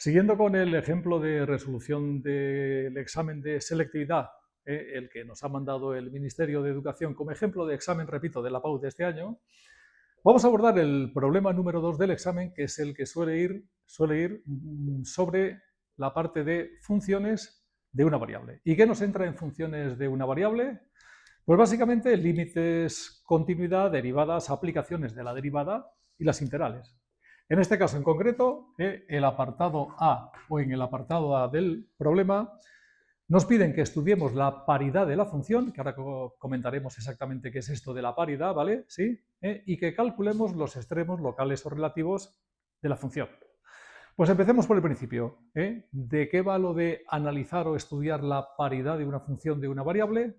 Siguiendo con el ejemplo de resolución del examen de selectividad, el que nos ha mandado el Ministerio de Educación como ejemplo de examen, repito, de la PAU de este año, vamos a abordar el problema número 2 del examen, que es el que suele ir sobre la parte de funciones de una variable. ¿Y qué nos entra en funciones de una variable? Pues básicamente límites, continuidad, derivadas, aplicaciones de la derivada y las integrales. En este caso en concreto, el apartado A o en el apartado A del problema, nos piden que estudiemos la paridad de la función, que ahora comentaremos exactamente qué es esto de la paridad, ¿vale? ¿Sí? Y que calculemos los extremos locales o relativos de la función. Pues empecemos por el principio. ¿De qué va lo de analizar o estudiar la paridad de una función de una variable?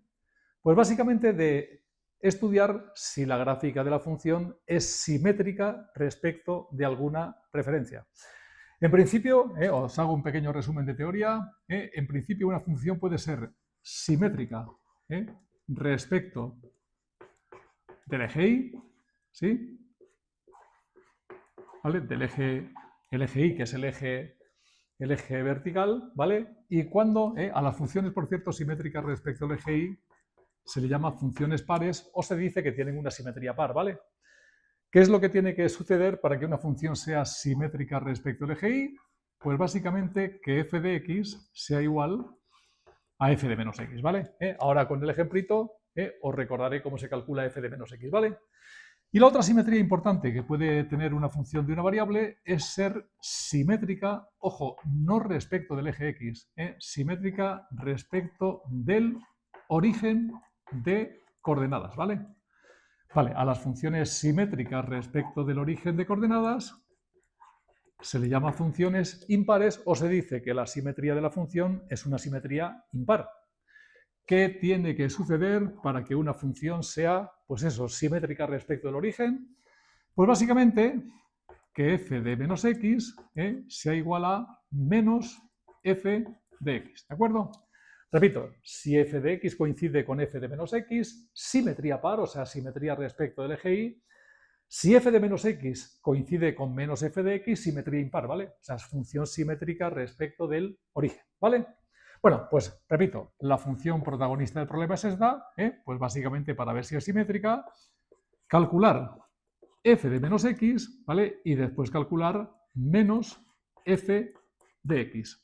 Pues básicamente de estudiar si la gráfica de la función es simétrica respecto de alguna referencia. En principio, os hago un pequeño resumen de teoría, en principio una función puede ser simétrica respecto del eje Y, ¿sí? ¿Vale? El eje Y, que es el eje vertical, ¿vale? Y cuando a las funciones, por cierto, simétricas respecto al eje Y, se le llama funciones pares o se dice que tienen una simetría par, ¿vale? ¿Qué es lo que tiene que suceder para que una función sea simétrica respecto al eje Y? Pues básicamente que f de x sea igual a f de menos x, ¿vale? Ahora con el ejemplito os recordaré cómo se calcula f de menos x, ¿vale? Y la otra simetría importante que puede tener una función de una variable es ser simétrica, ojo, no respecto del eje x, simétrica respecto del origen de coordenadas, ¿vale? Vale, a las funciones simétricas respecto del origen de coordenadas se le llama funciones impares o se dice que la simetría de la función es una simetría impar. ¿Qué tiene que suceder para que una función sea, pues eso, simétrica respecto del origen? Pues básicamente que f de menos x sea igual a menos f de x, ¿de acuerdo? Repito, si f de x coincide con f de menos x, simetría par, o sea, simetría respecto del eje Y. Si f de menos x coincide con menos f de x, simetría impar, ¿vale? O sea, es función simétrica respecto del origen, ¿vale? Bueno, pues repito, la función protagonista del problema es esta, pues básicamente para ver si es simétrica, calcular f de menos x, ¿vale? Y después calcular menos f de x.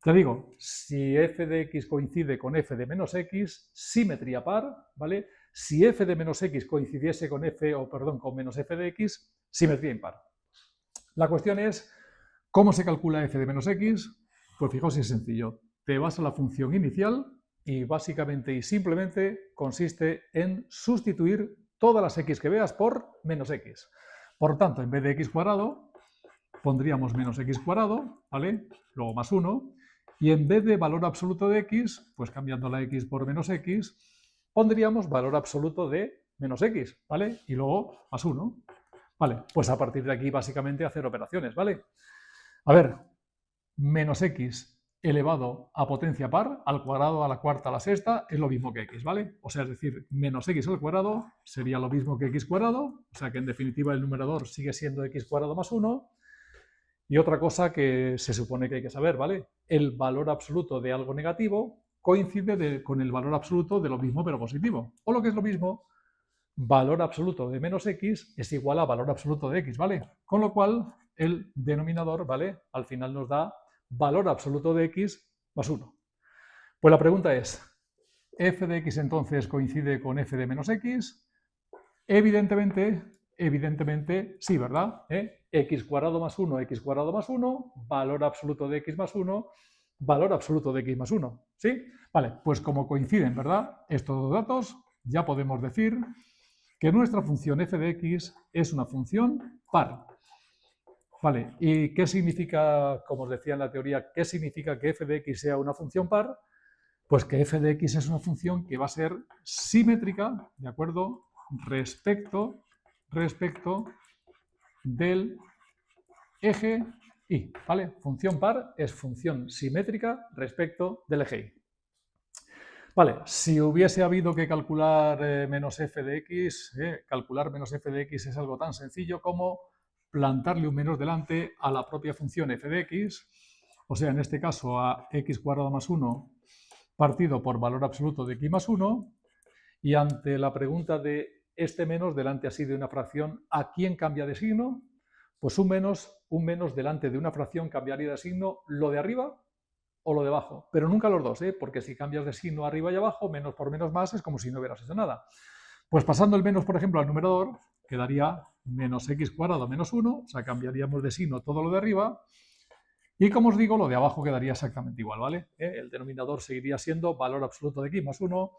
Te digo, si f de x coincide con f de menos x, simetría par, ¿vale? Si f de menos x coincidiese con con menos f de x, simetría impar. La cuestión es, ¿cómo se calcula f de menos x? Pues fijaos, es sencillo. Te vas a la función inicial y básicamente y simplemente consiste en sustituir todas las x que veas por menos x. Por tanto, en vez de x cuadrado, pondríamos menos x cuadrado, ¿vale? Luego más 1. Y en vez de valor absoluto de x, pues cambiando la x por menos x, pondríamos valor absoluto de menos x, ¿vale? Y luego más 1. Vale, pues a partir de aquí básicamente hacer operaciones, ¿vale? A ver, menos x elevado a potencia par, al cuadrado, a la cuarta, a la sexta, es lo mismo que x, ¿vale? O sea, es decir, menos x al cuadrado sería lo mismo que x cuadrado, o sea que en definitiva el numerador sigue siendo x cuadrado más 1. Y otra cosa que se supone que hay que saber, ¿vale? El valor absoluto de algo negativo coincide con el valor absoluto de lo mismo pero positivo. O lo que es lo mismo, valor absoluto de menos x es igual a valor absoluto de x, ¿vale? Con lo cual, el denominador, ¿vale? Al final nos da valor absoluto de x más 1. Pues la pregunta es, ¿f de x entonces coincide con f de menos x? Evidentemente sí, ¿verdad? X cuadrado más 1, x cuadrado más 1, valor absoluto de x más 1, valor absoluto de x más 1. ¿Sí? Vale, pues como coinciden, ¿verdad? Estos dos datos, ya podemos decir que nuestra función f de x es una función par. Vale, ¿y qué significa, como os decía en la teoría, qué significa que f de x sea una función par? Pues que f de x es una función que va a ser simétrica, ¿de acuerdo? Respecto del eje Y, ¿vale? Función par es función simétrica respecto del eje Y. Vale, si hubiese habido que calcular menos f de x, calcular menos f de x es algo tan sencillo como plantarle un menos delante a la propia función f de x, o sea, en este caso a x cuadrado más 1 partido por valor absoluto de x más 1, y ante la pregunta de este menos delante así de una fracción, ¿a quién cambia de signo? Pues un menos delante de una fracción cambiaría de signo lo de arriba o lo de abajo, pero nunca los dos, porque si cambias de signo arriba y abajo, menos por menos más es como si no hubieras hecho nada. Pues pasando el menos, por ejemplo, al numerador, quedaría menos x cuadrado menos 1, o sea, cambiaríamos de signo todo lo de arriba, y como os digo, lo de abajo quedaría exactamente igual, ¿vale? El denominador seguiría siendo valor absoluto de x más 1,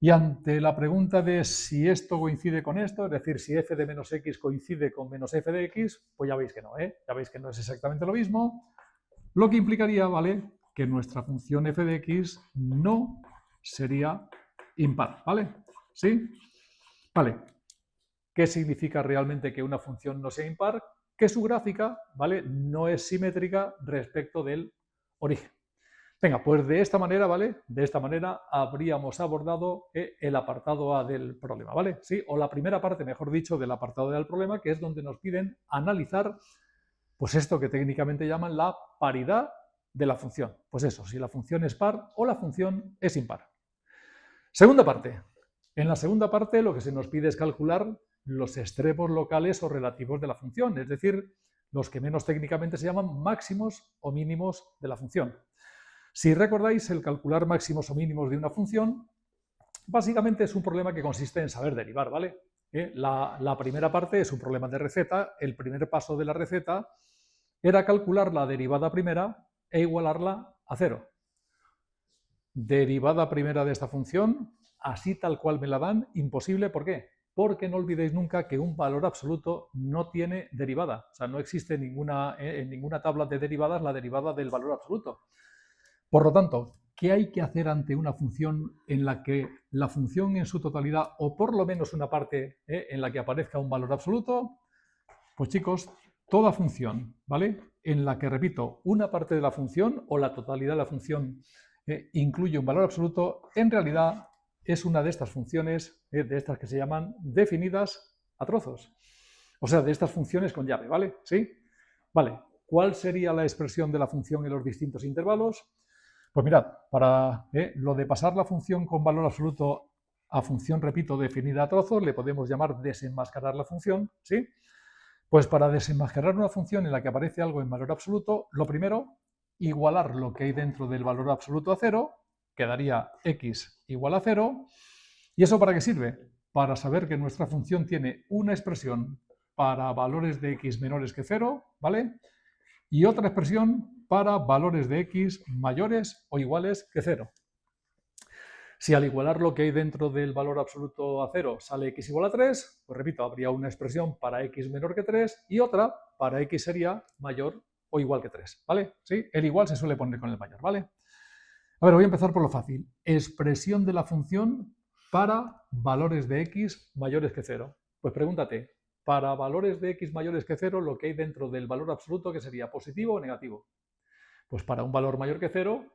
y ante la pregunta de si esto coincide con esto, es decir, si f de menos x coincide con menos f de x, pues ya veis que no, ya veis que no es exactamente lo mismo, lo que implicaría, ¿vale?, que nuestra función f de x no sería impar, ¿vale? ¿Sí? Vale. ¿Qué significa realmente que una función no sea impar? Que su gráfica, ¿vale?, no es simétrica respecto del origen. Venga, pues de esta manera, ¿vale? De esta manera habríamos abordado el apartado A del problema, ¿vale? Sí, o la primera parte, mejor dicho, del apartado A del problema, que es donde nos piden analizar, pues esto que técnicamente llaman la paridad de la función. Pues eso, si la función es par o la función es impar. Segunda parte. En la segunda parte lo que se nos pide es calcular los extremos locales o relativos de la función, es decir, los que menos técnicamente se llaman máximos o mínimos de la función. Si recordáis, el calcular máximos o mínimos de una función, básicamente es un problema que consiste en saber derivar, ¿vale? La primera parte es un problema de receta. El primer paso de la receta era calcular la derivada primera e igualarla a 0. Derivada primera de esta función, así tal cual me la dan, imposible. ¿Por qué? Porque no olvidéis nunca que un valor absoluto no tiene derivada. O sea, no existe en ninguna tabla de derivadas la derivada del valor absoluto. Por lo tanto, ¿qué hay que hacer ante una función en la que la función en su totalidad, o por lo menos una parte en la que aparezca un valor absoluto? Pues chicos, toda función, ¿vale?, en la que, repito, una parte de la función o la totalidad de la función incluye un valor absoluto, en realidad es una de estas funciones, de estas que se llaman definidas a trozos. O sea, de estas funciones con llave, ¿vale? ¿Sí? Vale. ¿Cuál sería la expresión de la función en los distintos intervalos? Pues mirad, para lo de pasar la función con valor absoluto a función, repito, definida a trozos, le podemos llamar desenmascarar la función, ¿sí? Pues para desenmascarar una función en la que aparece algo en valor absoluto, lo primero, igualar lo que hay dentro del valor absoluto a 0, quedaría x igual a 0. ¿Y eso para qué sirve? Para saber que nuestra función tiene una expresión para valores de x menores que 0, ¿vale?, y otra expresión para valores de x mayores o iguales que 0. Si al igualar lo que hay dentro del valor absoluto a 0 sale x igual a 3, pues repito, habría una expresión para x menor que 3 y otra para x sería mayor o igual que 3, ¿vale? ¿Sí? El igual se suele poner con el mayor, ¿vale? A ver, voy a empezar por lo fácil. Expresión de la función para valores de x mayores que 0. Pues pregúntate, para valores de x mayores que 0, lo que hay dentro del valor absoluto, ¿qué sería? ¿Positivo o negativo? Pues para un valor mayor que 0,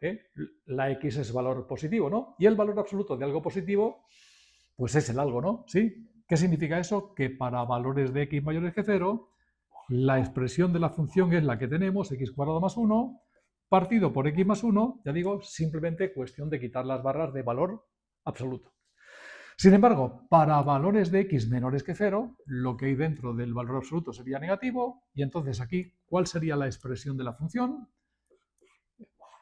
la x es valor positivo, ¿no? Y el valor absoluto de algo positivo, pues es el algo, ¿no? ¿Sí? ¿Qué significa eso? Que para valores de x mayores que 0, la expresión de la función es la que tenemos, x cuadrado más 1, partido por x más 1, ya digo, simplemente cuestión de quitar las barras de valor absoluto. Sin embargo, para valores de x menores que 0, lo que hay dentro del valor absoluto sería negativo, y entonces aquí, ¿cuál sería la expresión de la función?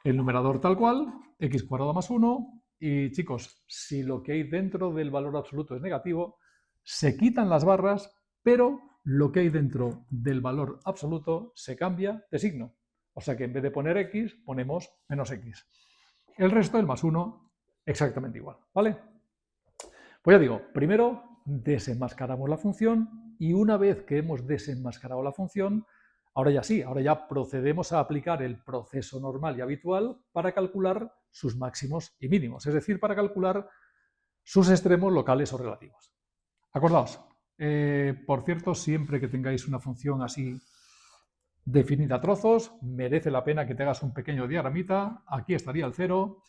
El numerador tal cual, x cuadrado más 1, y chicos, si lo que hay dentro del valor absoluto es negativo, se quitan las barras, pero lo que hay dentro del valor absoluto se cambia de signo. O sea que en vez de poner x, ponemos menos x. El resto, el más 1, exactamente igual, ¿vale? Pues ya digo, primero desenmascaramos la función y una vez que hemos desenmascarado la función, ahora ya sí, ahora ya procedemos a aplicar el proceso normal y habitual para calcular sus máximos y mínimos, es decir, para calcular sus extremos locales o relativos. Acordaos, por cierto, siempre que tengáis una función así definida a trozos, merece la pena que te hagas un pequeño diagramita. Aquí estaría el 0.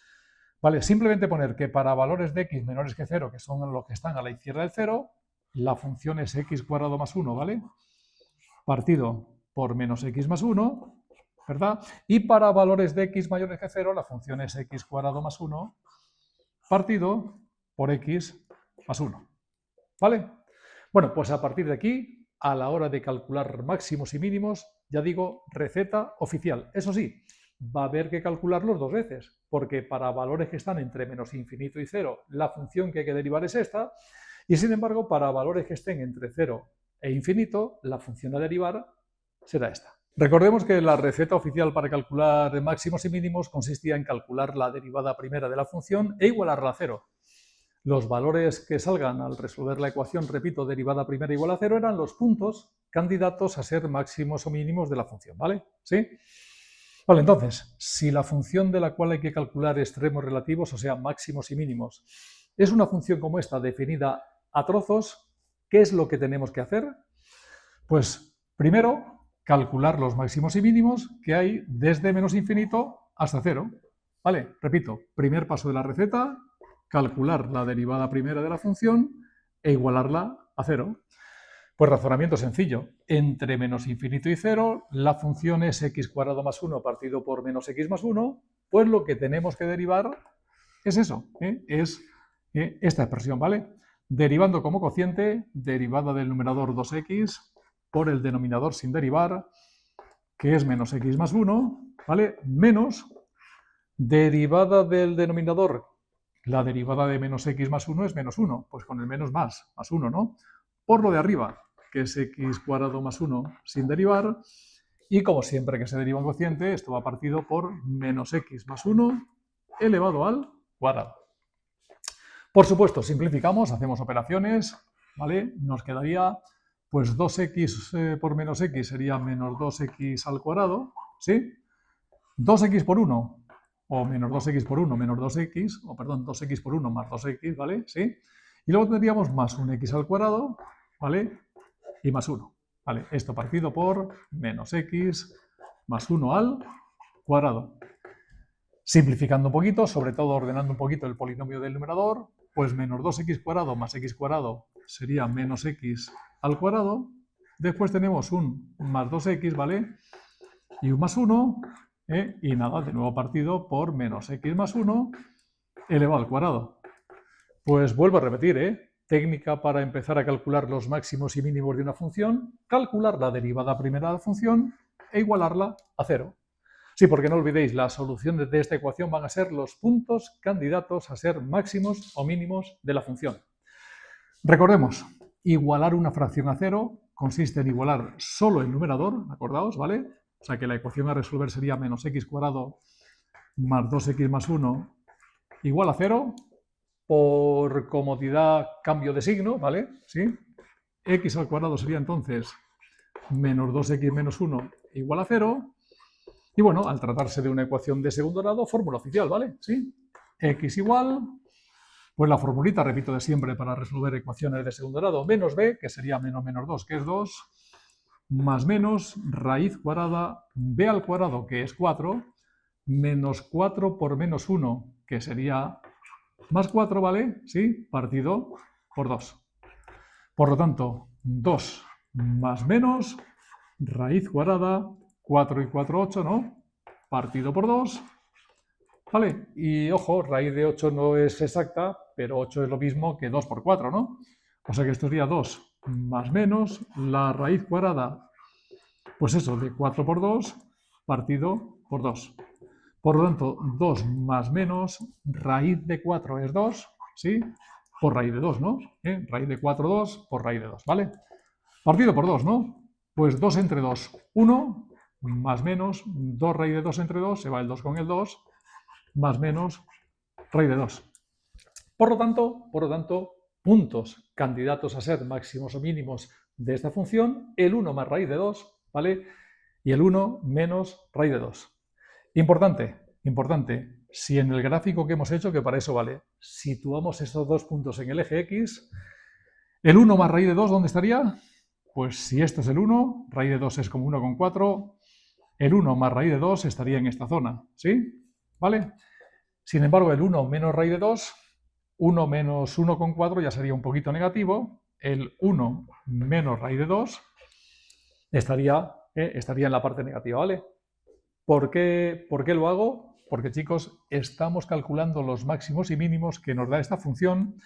Vale, simplemente poner que para valores de x menores que 0, que son los que están a la izquierda del 0, la función es x cuadrado más 1, ¿vale? partido por menos x más 1, ¿verdad? Y para valores de x mayores que 0, la función es x cuadrado más 1 partido por x más 1. ¿Vale? Bueno, pues a partir de aquí, a la hora de calcular máximos y mínimos, ya digo, receta oficial. Eso sí, va a haber que calcularlos dos veces, porque para valores que están entre menos infinito y 0, la función que hay que derivar es esta, y sin embargo, para valores que estén entre 0 e infinito, la función a derivar será esta. Recordemos que la receta oficial para calcular máximos y mínimos consistía en calcular la derivada primera de la función e igualarla a 0. Los valores que salgan al resolver la ecuación, repito, derivada primera igual a 0, eran los puntos candidatos a ser máximos o mínimos de la función, ¿vale? ¿Sí? Vale, entonces, si la función de la cual hay que calcular extremos relativos, o sea, máximos y mínimos, es una función como esta, definida a trozos, ¿qué es lo que tenemos que hacer? Pues, primero, calcular los máximos y mínimos que hay desde menos infinito hasta 0. Vale, repito, primer paso de la receta, calcular la derivada primera de la función e igualarla a 0. Pues razonamiento sencillo. Entre menos infinito y 0, la función es x cuadrado más 1 partido por menos x más 1, pues lo que tenemos que derivar es eso, es esta expresión, ¿vale? Derivando como cociente, derivada del numerador 2x por el denominador sin derivar, que es menos x más 1, ¿vale? Menos derivada del denominador. La derivada de menos x más 1 es menos 1, pues con el menos más 1, ¿no? Por lo de arriba, que es x cuadrado más 1 sin derivar, y como siempre que se deriva un cociente, esto va partido por menos x más 1 elevado al cuadrado. Por supuesto, simplificamos, hacemos operaciones, ¿vale? Nos quedaría, pues 2x por menos x sería menos 2x al cuadrado, ¿sí? 2x por 1 o menos 2x por 1 menos 2x, o perdón, 2x por 1 más 2x, ¿vale? ¿Sí? Y luego tendríamos más un x al cuadrado, ¿vale? Y más 1, ¿vale? Esto partido por menos x más 1 al cuadrado. Simplificando un poquito, sobre todo ordenando un poquito el polinomio del numerador, pues menos 2x cuadrado más x cuadrado sería menos x al cuadrado. Después tenemos un más 2x, ¿vale? Y un más 1, y nada, de nuevo partido por menos x más 1 elevado al cuadrado. Pues vuelvo a repetir, técnica para empezar a calcular los máximos y mínimos de una función, calcular la derivada primera de la función e igualarla a 0. Sí, porque no olvidéis, las soluciones de esta ecuación van a ser los puntos candidatos a ser máximos o mínimos de la función. Recordemos, igualar una fracción a 0 consiste en igualar solo el numerador, acordaos, ¿vale? O sea que la ecuación a resolver sería menos x cuadrado más 2x más 1 igual a 0. Por comodidad cambio de signo, ¿vale? ¿Sí? X al cuadrado sería entonces menos 2x menos 1 igual a 0. Y bueno, al tratarse de una ecuación de segundo grado, fórmula oficial, ¿vale? ¿Sí? X igual, pues la formulita, repito, de siempre para resolver ecuaciones de segundo grado, menos b, que sería menos menos 2, que es 2, más menos raíz cuadrada b al cuadrado, que es 4, menos 4 por menos 1, que sería más 4, ¿vale? ¿Sí? Partido por 2. Por lo tanto, 2 más menos raíz cuadrada, 4 y 4, 8, ¿no? Partido por 2, ¿vale? Y ojo, raíz de 8 no es exacta, pero 8 es lo mismo que 2 por 4, ¿no? O sea que esto sería 2 más menos la raíz cuadrada, pues eso, de 4 por 2, partido por 2. Por lo tanto, 2 más menos raíz de 4 es 2, ¿sí? Por raíz de 2, ¿no? Raíz de 4, 2, por raíz de 2, ¿vale? Partido por 2, ¿no? Pues 2 entre 2, 1, más menos 2 raíz de 2 entre 2, se va el 2 con el 2, más menos raíz de 2. Por lo tanto, puntos candidatos a ser máximos o mínimos de esta función, el 1 más raíz de 2, ¿vale? Y el 1 menos raíz de 2. Importante, si en el gráfico que hemos hecho, que para eso vale, situamos estos dos puntos en el eje X, el 1 más raíz de 2, ¿dónde estaría? Pues si esto es el 1, raíz de 2 es como 1,4, el 1 más raíz de 2 estaría en esta zona, ¿sí? ¿Vale? Sin embargo, el 1 menos raíz de 2, 1 menos 1,4 ya sería un poquito negativo, el 1 menos raíz de 2, estaría en la parte negativa, ¿vale? ¿Por qué lo hago? Porque, chicos, estamos calculando los máximos y mínimos que nos da esta función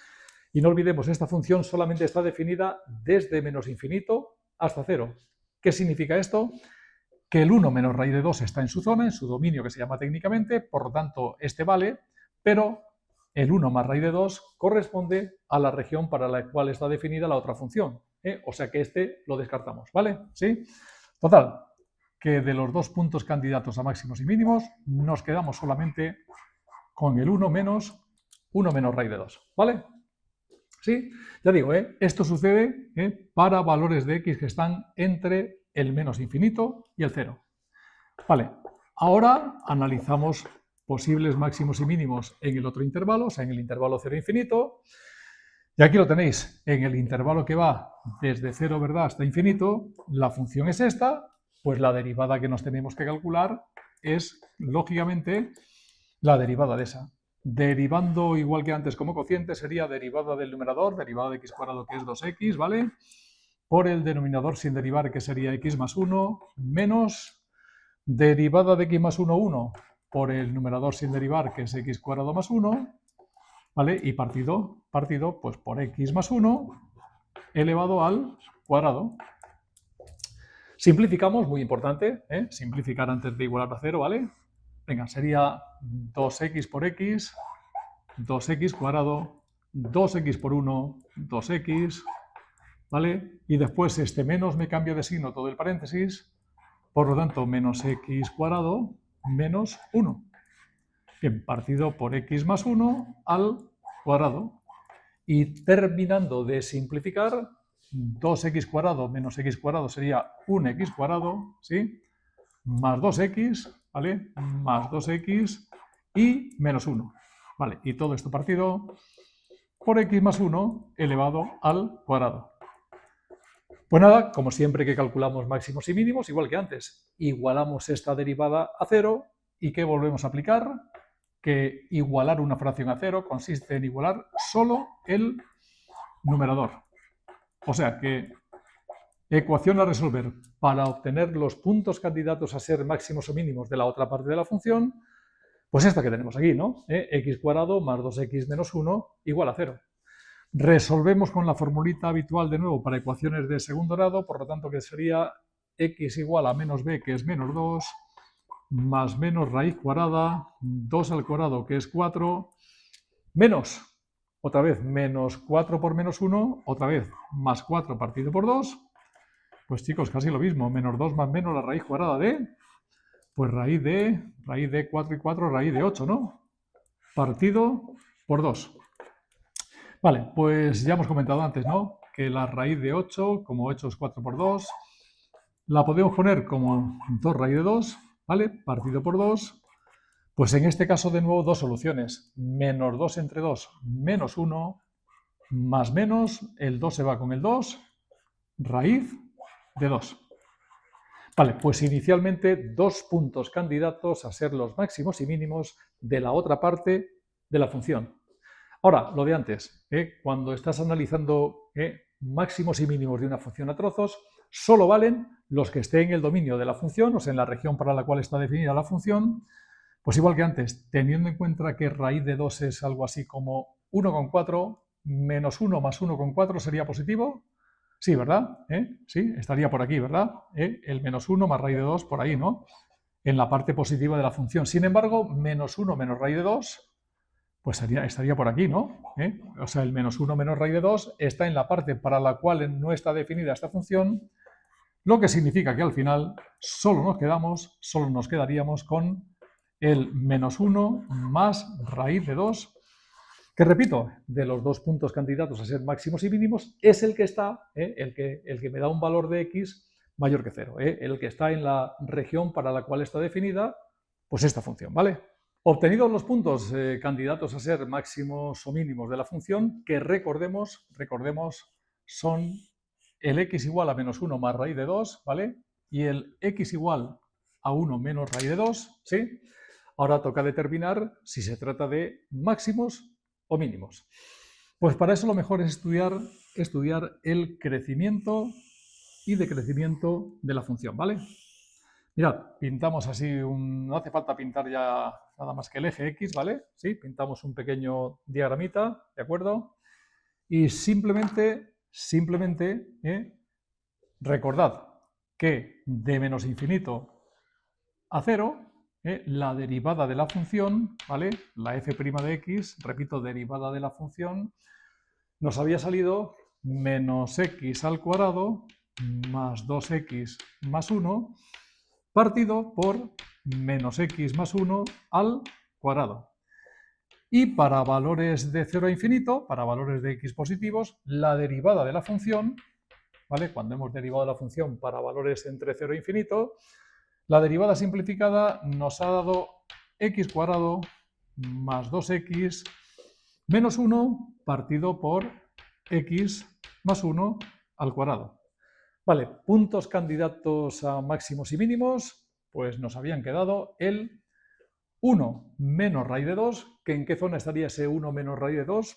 y no olvidemos, esta función solamente está definida desde menos infinito hasta 0. ¿Qué significa esto? Que el 1 menos raíz de 2 está en su zona, en su dominio que se llama técnicamente, por lo tanto, este vale, pero el 1 más raíz de 2 corresponde a la región para la cual está definida la otra función. O sea que este lo descartamos, ¿vale? ¿Sí? Total, que de los dos puntos candidatos a máximos y mínimos nos quedamos solamente con el 1 menos raíz de 2, ¿vale? ¿Sí? Ya digo, esto sucede para valores de x que están entre el menos infinito y el 0. Vale, ahora analizamos posibles máximos y mínimos en el otro intervalo, o sea, en el intervalo 0 infinito. Y aquí lo tenéis, en el intervalo que va desde 0, ¿verdad?, hasta infinito, la función es esta, pues la derivada que nos tenemos que calcular es, lógicamente, la derivada de esa. Derivando igual que antes como cociente sería derivada del numerador, derivada de x cuadrado que es 2x, ¿vale? Por el denominador sin derivar que sería x más 1, menos derivada de x más 1, 1, por el numerador sin derivar que es x cuadrado más 1, ¿vale? Y partido pues por x más 1 elevado al cuadrado. Simplificamos, muy importante, simplificar antes de igualar a 0, ¿vale? Venga, sería 2x por x, 2x cuadrado, 2x por 1, 2x, ¿vale? Y después este menos me cambio de signo todo el paréntesis, por lo tanto, menos x cuadrado menos 1. Bien, partido por x más 1 al cuadrado. Y terminando de simplificar, 2x cuadrado menos x cuadrado sería 1x cuadrado, ¿sí? Más 2x, ¿vale? Más 2x y menos 1, ¿vale? Y todo esto partido por x más 1 elevado al cuadrado. Pues nada, como siempre que calculamos máximos y mínimos, igual que antes, igualamos esta derivada a 0 y ¿qué volvemos a aplicar? Que igualar una fracción a 0 consiste en igualar solo el numerador. O sea que ecuación a resolver para obtener los puntos candidatos a ser máximos o mínimos de la otra parte de la función, pues esta que tenemos aquí, ¿no? X cuadrado más 2x menos 1 igual a 0. Resolvemos con la formulita habitual de nuevo para ecuaciones de segundo grado, por lo tanto que sería x igual a menos b, que es menos 2, más menos raíz cuadrada, 2 al cuadrado, que es 4, menos, otra vez, menos 4 por menos 1, otra vez, más 4 partido por 2, pues chicos, casi lo mismo, menos 2 más menos la raíz cuadrada de, pues raíz de 4 y 4, raíz de 8, ¿no? Partido por 2. Vale, pues ya hemos comentado antes, ¿no? Que la raíz de 8, como 8 es 4 por 2, la podemos poner como 2 raíz de 2, ¿vale? Partido por 2. Pues en este caso, de nuevo, dos soluciones. Menos 2 entre 2, menos 1, más menos, el 2 se va con el 2, raíz de 2. Vale, pues inicialmente dos puntos candidatos a ser los máximos y mínimos de la otra parte de la función. Ahora, lo de antes, cuando estás analizando máximos y mínimos de una función a trozos, solo valen los que estén en el dominio de la función, o sea, en la región para la cual está definida la función. Pues igual que antes, teniendo en cuenta que raíz de 2 es algo así como 1,4, menos 1 más 1,4 sería positivo. Sí, ¿verdad? Sí, estaría por aquí, ¿verdad? El menos 1 más raíz de 2 por ahí, ¿no? En la parte positiva de la función. Sin embargo, menos 1 menos raíz de 2 pues estaría por aquí, ¿no? O sea, el menos 1 menos raíz de 2 está en la parte para la cual no está definida esta función, lo que significa que al final solo nos quedaríamos con el menos 1 más raíz de 2, que repito, de los dos puntos candidatos a ser máximos y mínimos, es el que está, el que me da un valor de x mayor que 0, el que está en la región para la cual está definida, pues esta función, ¿vale? Obtenidos los puntos candidatos a ser máximos o mínimos de la función, que recordemos son el x igual a menos 1 más raíz de 2, ¿vale? Y el x igual a 1 menos raíz de 2, ¿sí? Ahora toca determinar si se trata de máximos o mínimos. Pues para eso lo mejor es estudiar el crecimiento y decrecimiento de la función, ¿vale? Mirad, pintamos así, no hace falta pintar ya nada más que el eje X, ¿vale? Sí, pintamos un pequeño diagramita, ¿de acuerdo? Y simplemente recordad que de menos infinito a 0, la derivada de la función, ¿vale? La f' de x, repito, derivada de la función, nos había salido menos x al cuadrado más 2x más 1 partido por menos x más 1 al cuadrado. Y para valores de 0 a infinito, para valores de x positivos, la derivada de la función, ¿vale? Cuando hemos derivado la función para valores entre 0 e infinito, la derivada simplificada nos ha dado x cuadrado más 2x menos 1 partido por x más 1 al cuadrado. Vale, puntos candidatos a máximos y mínimos, pues nos habían quedado el 1 menos raíz de 2, que ¿en qué zona estaría ese 1 menos raíz de 2?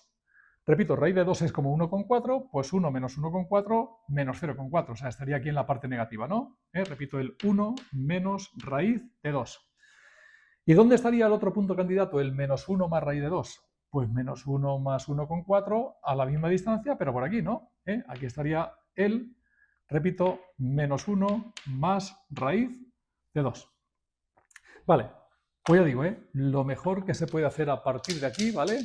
Repito, raíz de 2 es como 1,4, pues 1 menos 1,4 menos 0,4, o sea, estaría aquí en la parte negativa, ¿no? Repito, el 1 menos raíz de 2. ¿Y dónde estaría el otro punto candidato? El menos 1 más raíz de 2. Pues menos 1 más 1,4 a la misma distancia, pero por aquí, ¿no? Aquí estaría el, repito, menos 1 más raíz de 2. Vale, pues ya digo, lo mejor que se puede hacer a partir de aquí, ¿vale?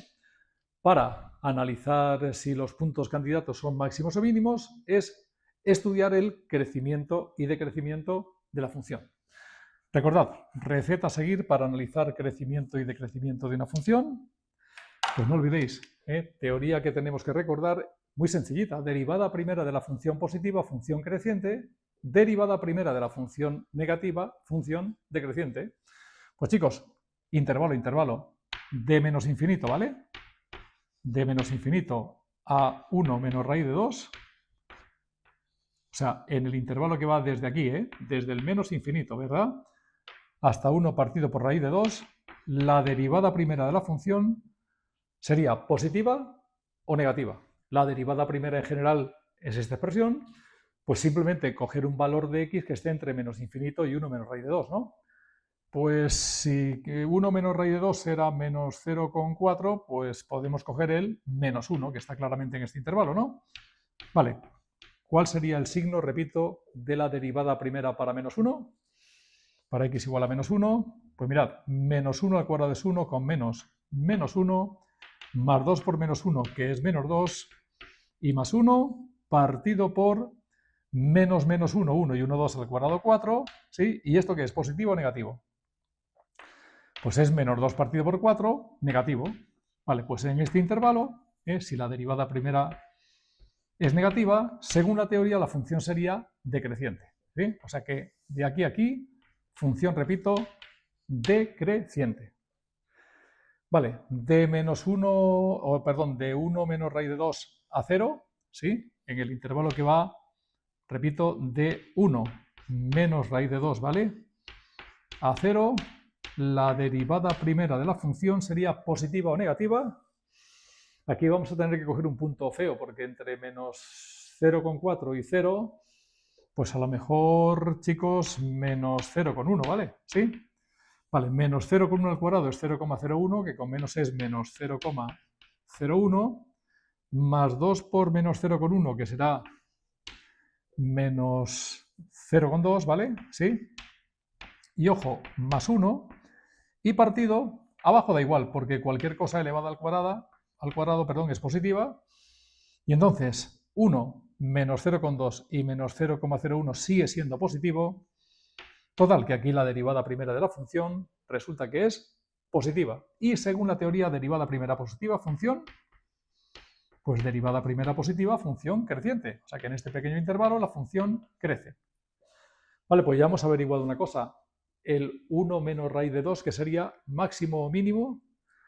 Para analizar si los puntos candidatos son máximos o mínimos es estudiar el crecimiento y decrecimiento de la función. Recordad, receta a seguir para analizar crecimiento y decrecimiento de una función. Pues no olvidéis, teoría que tenemos que recordar, muy sencillita, derivada primera de la función positiva, función creciente, derivada primera de la función negativa, función decreciente. Pues chicos, intervalo, de menos infinito, ¿vale? De menos infinito a 1 menos raíz de 2, o sea, en el intervalo que va desde aquí, desde el menos infinito, ¿verdad?, hasta 1 partido por raíz de 2, la derivada primera de la función sería positiva o negativa. La derivada primera en general es esta expresión, pues simplemente coger un valor de x que esté entre menos infinito y 1 menos raíz de 2, ¿no? Pues si 1 menos raíz de 2 será menos 0,4, pues podemos coger el menos 1, que está claramente en este intervalo, ¿no? Vale, ¿cuál sería el signo, repito, de la derivada primera para menos 1? Para x igual a menos 1, pues mirad, menos 1 al cuadrado es 1 con menos 1, más 2 por menos 1, que es menos 2, y más 1 partido por menos 1, 1 y 1, 2 al cuadrado 4, ¿sí? ¿Y esto qué es? ¿Positivo o negativo? Pues es menos 2 partido por 4, negativo. Vale, pues en este intervalo, si la derivada primera es negativa, según la teoría la función sería decreciente, ¿sí? O sea que de aquí a aquí, función, repito, decreciente. Vale, de menos 1, o perdón, de 1 menos raíz de 2 a 0, ¿sí? En el intervalo que va, repito, de 1 menos raíz de 2, ¿vale?, a 0, la derivada primera de la función sería positiva o negativa. Aquí vamos a tener que coger un punto feo, porque entre menos 0,4 y 0, pues a lo mejor, chicos, menos 0,1, ¿vale? ¿Sí? Vale, menos 0,1 al cuadrado es 0,01, que con menos es menos 0,01, más 2 por menos 0,1, que será menos 0,2, ¿vale? ¿Sí? Y ojo, más 1, y partido, abajo da igual, porque cualquier cosa elevada al cuadrado, es positiva, y entonces 1 menos 0,2 y menos 0,01 sigue siendo positivo. Total, que aquí la derivada primera de la función resulta que es positiva. Y según la teoría, derivada primera positiva, función, pues derivada primera positiva, función creciente. O sea que en este pequeño intervalo la función crece. Vale, pues ya hemos averiguado una cosa. El 1 menos raíz de 2, que sería máximo o mínimo,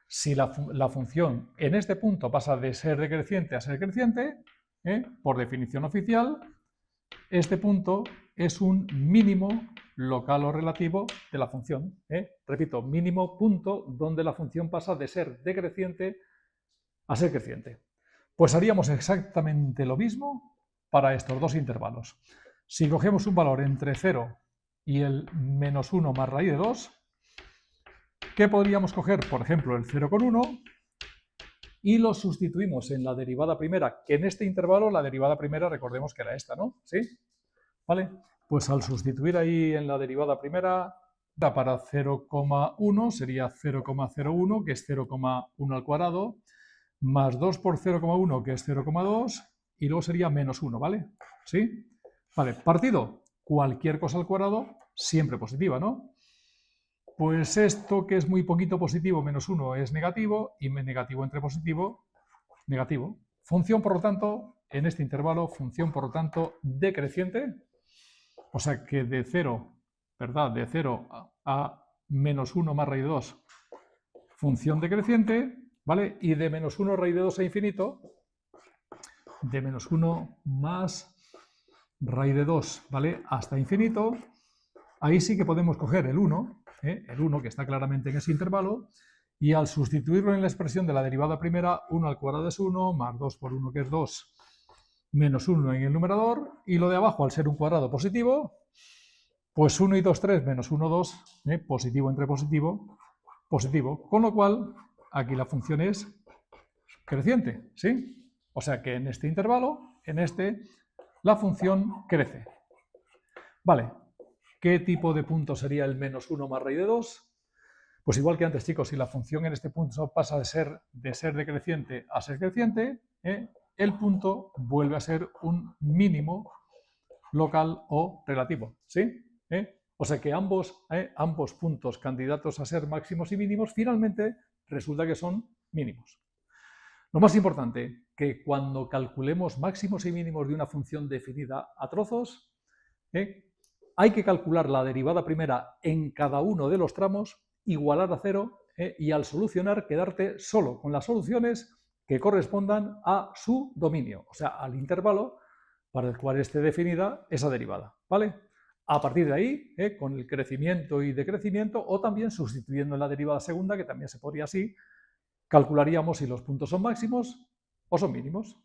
si la función en este punto pasa de ser decreciente a ser creciente, por definición oficial, este punto es un mínimo local o relativo de la función. Repito, mínimo punto donde la función pasa de ser decreciente a ser creciente. Pues haríamos exactamente lo mismo para estos dos intervalos. Si cogemos un valor entre 0 y el menos 1 más raíz de 2, ¿qué podríamos coger? Por ejemplo, el 0,1 y lo sustituimos en la derivada primera, que en este intervalo la derivada primera recordemos que era esta, ¿no? ¿Sí? ¿Vale? Pues al sustituir ahí en la derivada primera, para 0,1 sería 0,01, que es 0,1 al cuadrado, más 2 por 0,1, que es 0,2, y luego sería menos 1, ¿vale? ¿Sí? Vale, partido, cualquier cosa al cuadrado, siempre positiva, ¿no? Pues esto que es muy poquito positivo, menos 1, es negativo, y negativo entre positivo, negativo. Función, por lo tanto, en este intervalo, función, por lo tanto, decreciente, o sea que de 0, ¿verdad? De 0 a menos 1 más raíz de 2, función decreciente, ¿vale? Y de menos 1 raíz de 2 a infinito, de menos 1 más raíz de 2, ¿vale? Hasta infinito, ahí sí que podemos coger el 1, el 1 que está claramente en ese intervalo, y al sustituirlo en la expresión de la derivada primera, 1 al cuadrado es 1, más 2 por 1 que es 2, menos 1 en el numerador, y lo de abajo, al ser un cuadrado positivo, pues 1 y 2, 3, menos 1, 2, positivo entre positivo, positivo. Con lo cual, aquí la función es creciente, ¿sí? O sea que en este intervalo, en este, la función crece. Vale, ¿qué tipo de punto sería el menos 1 más raíz de 2? Pues igual que antes, chicos, si la función en este punto pasa de ser decreciente a ser creciente, el punto vuelve a ser un mínimo local o relativo, ¿sí? O sea que ambos puntos candidatos a ser máximos y mínimos finalmente resulta que son mínimos. Lo más importante, que cuando calculemos máximos y mínimos de una función definida a trozos, hay que calcular la derivada primera en cada uno de los tramos, igualar a 0 y al solucionar quedarte solo con las soluciones que correspondan a su dominio, o sea, al intervalo para el cual esté definida esa derivada, ¿vale? A partir de ahí, con el crecimiento y decrecimiento, o también sustituyendo en la derivada segunda, que también se podría así, calcularíamos si los puntos son máximos o son mínimos.